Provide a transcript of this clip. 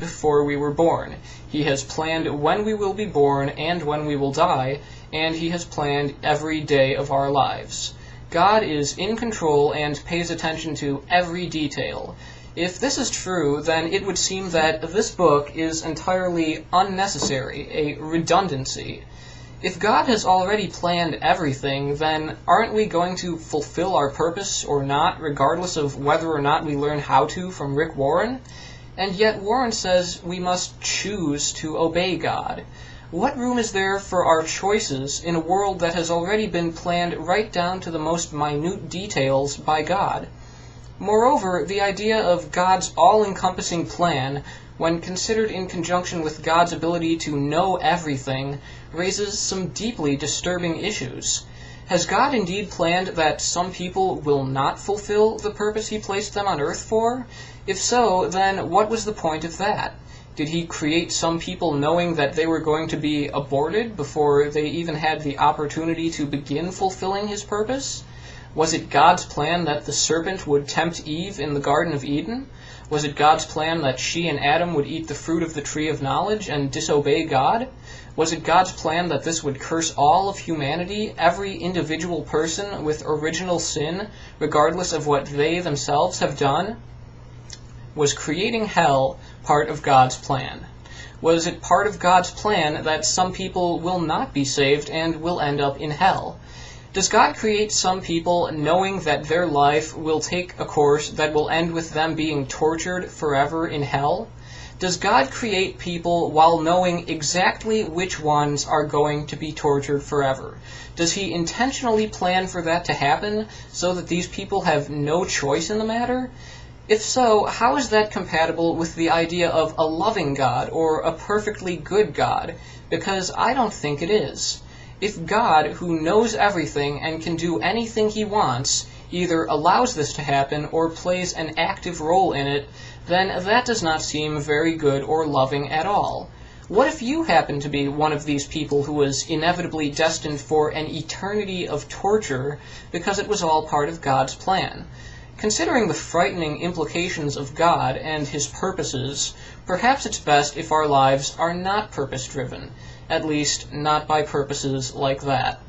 before we were born. He has planned when we will be born and when we will die, and He has planned every day of our lives. God is in control and pays attention to every detail. If this is true, then it would seem that this book is entirely unnecessary, a redundancy. If God has already planned everything, then aren't we going to fulfill our purpose or not, regardless of whether or not we learn how to from Rick Warren? And yet Warren says we must choose to obey God. What room is there for our choices in a world that has already been planned right down to the most minute details by God? Moreover, the idea of God's all-encompassing plan, when considered in conjunction with God's ability to know everything, raises some deeply disturbing issues. Has God indeed planned that some people will not fulfill the purpose He placed them on earth for? If so, then what was the point of that? Did He create some people knowing that they were going to be aborted before they even had the opportunity to begin fulfilling His purpose? Was it God's plan that the serpent would tempt Eve in the Garden of Eden? Was it God's plan that she and Adam would eat the fruit of the tree of knowledge and disobey God? Was it God's plan that this would curse all of humanity, every individual person with original sin, regardless of what they themselves have done? Was creating hell part of God's plan? Was it part of God's plan that some people will not be saved and will end up in hell? Does God create some people knowing that their life will take a course that will end with them being tortured forever in hell? Does God create people while knowing exactly which ones are going to be tortured forever? Does He intentionally plan for that to happen so that these people have no choice in the matter? If so, how is that compatible with the idea of a loving God or a perfectly good God? Because I don't think it is. If God, who knows everything and can do anything He wants, either allows this to happen or plays an active role in it, then that does not seem very good or loving at all. What if you happen to be one of these people who was inevitably destined for an eternity of torture because it was all part of God's plan? Considering the frightening implications of God and His purposes, perhaps it's best if our lives are not purpose-driven, at least not by purposes like that.